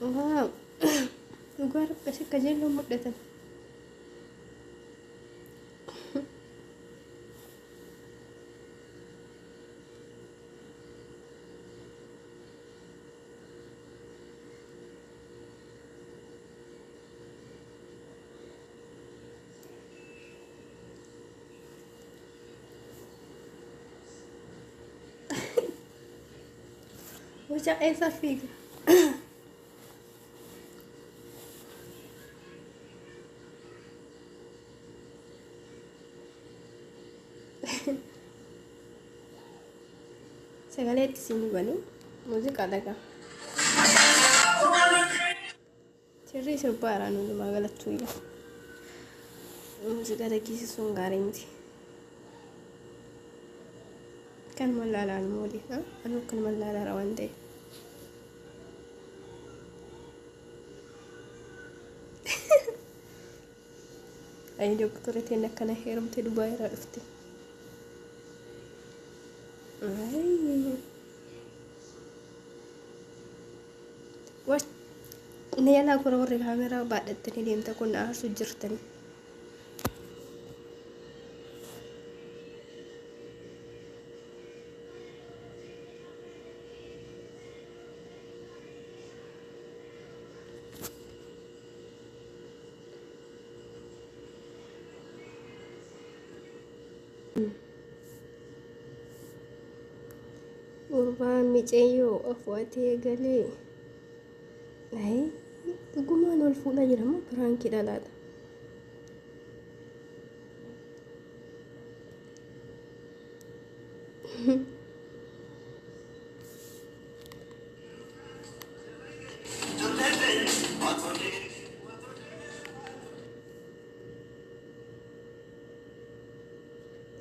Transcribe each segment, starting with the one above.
Wow. Lugar kasi kajello mudatan. Wacha esa figa. Sagaleetti siin bani muuziqaa dhagaa. Sirrii sirbaadhaan hundumaa galattuuyya. Muuziqaa dhageessisuun gaarii miti. Kan mallaalaan moodi anuu kan mallaalaara waan ta'e. Ayi doktoreetiin akkana heerumte Dubaay irraa dhufte. Wash ne yaalaa kora warri kaameraa baadhattanii deemta kun aarsu jirtanii. Gurbaan miceeyyoo afwaatee galee. Ayi dhugumaan wal fuudhaa jiramoo biraankiidha laata?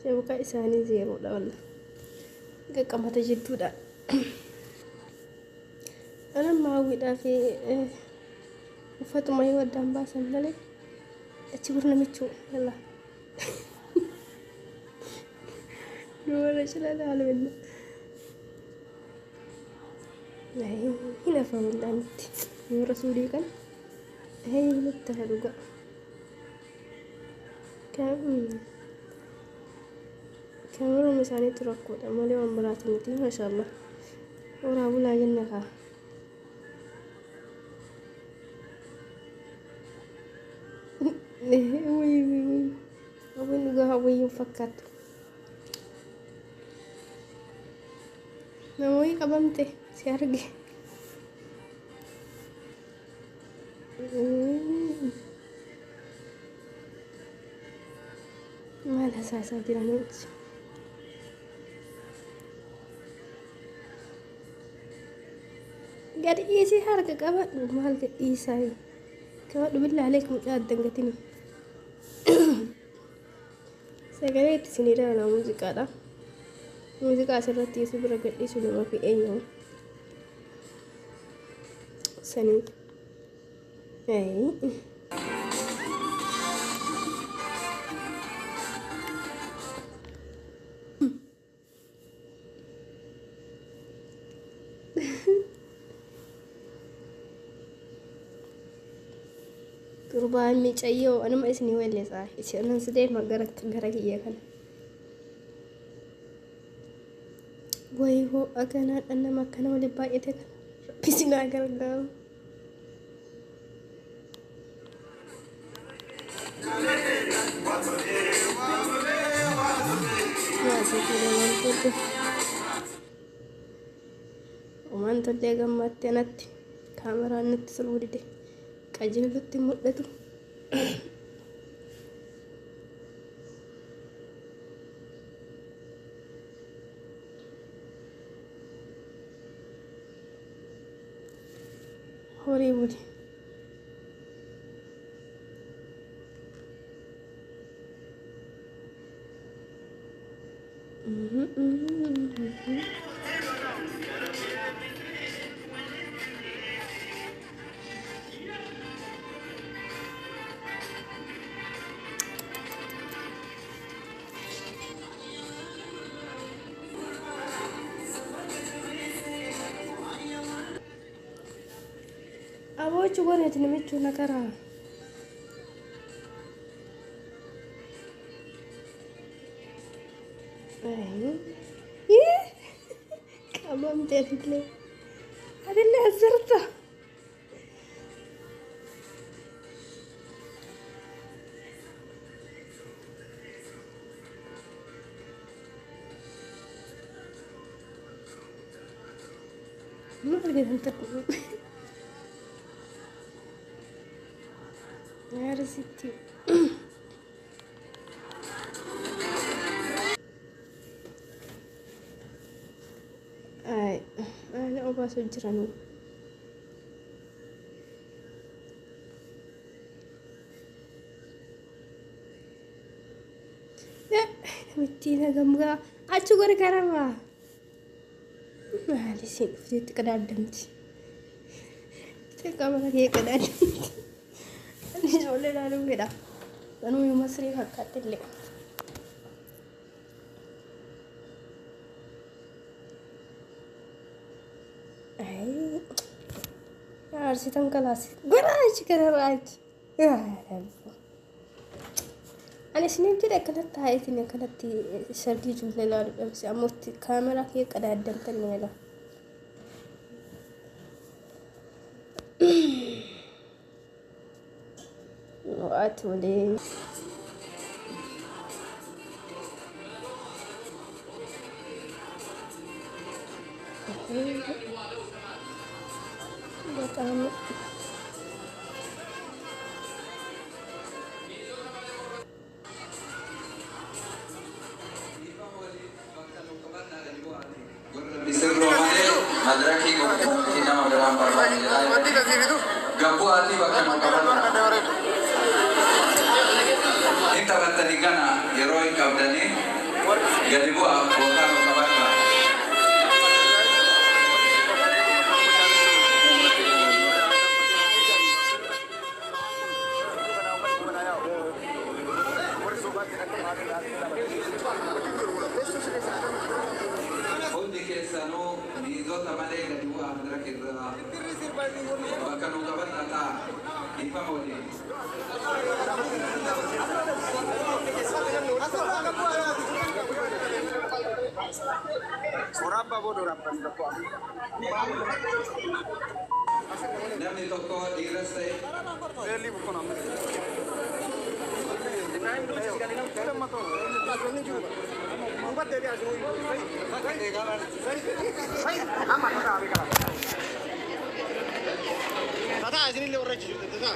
Shabukaa isaanii zeeroodha walla. Qaqqamata jidduudha. Anamma hawwiidhaa fi uffatuma yoo addaan baasan malee achi gurna michuu yalla. Dubara cilala halwenna. Hin hafa wallaanitti. Yoo rasuulii kan nutti haa dhuga. Kameraan isaaniitu rakkoodha malee waan biraati miti maashaallah. Horaa bulaa jenna kaa. Hawwiin dhugaa hawwiyyuu fakkaatu. Namoonni qabamte si arge. Maal hasaasaa jiraniiti? Gadi dhiisii harka qabadhu maal gadhiisaa? Qabadhu billaalee mucaa addan gatini. Sagaleetti isin ilaalaa muuziqaadha. Muuziqaa asirratti yesu bira gadhiisu nama fi eenyuun sanii. Gurbaan miceeyyoo anuma isinii weellesaa isinan sidee magara kiyya kana. Wayi hoo aganaan annama akkana waliin baay'ate kana rabbi sinaa gargaaru. Waan tollee gammattee natti kaameraan natti suluu dide qajeelatti mul'atu. Horii buli. أبوش وريت نمشي نكرة أيوه إيه كمان تقول هذا اللي عزرته ما أقدر أنت يا رزتي أي أنا أبغى سجراني لا متينا جمجا أشوفك كرامة معلش فديت قدامتي تكمل هي قدامتي أنا ولا لا لو كده أنا يوم مصري هكذا اللي أي أرسي تنقلاسي قراش كده راج يا رب أنا سنين كده كانت هايتي إني كانت شرقي جملة لا بس أموت كاميرا هي كده قدمتني له وأتولي بتعمل Disuruh madraki kita mau dalam permainan. Gabu hati bahkan kapan. Ini tarat tadi kan heroin kabdani. Jadi buat bukan kapan. Sano di zona male ga dua andra kira bahkan ungkapan kata ipa modi surabba bodo rabban ko namni toko dirasaieli bukan amne time sekali nam kita mato ini juga buat dari asu sai ama kata abi kala tata ajini le oraj tata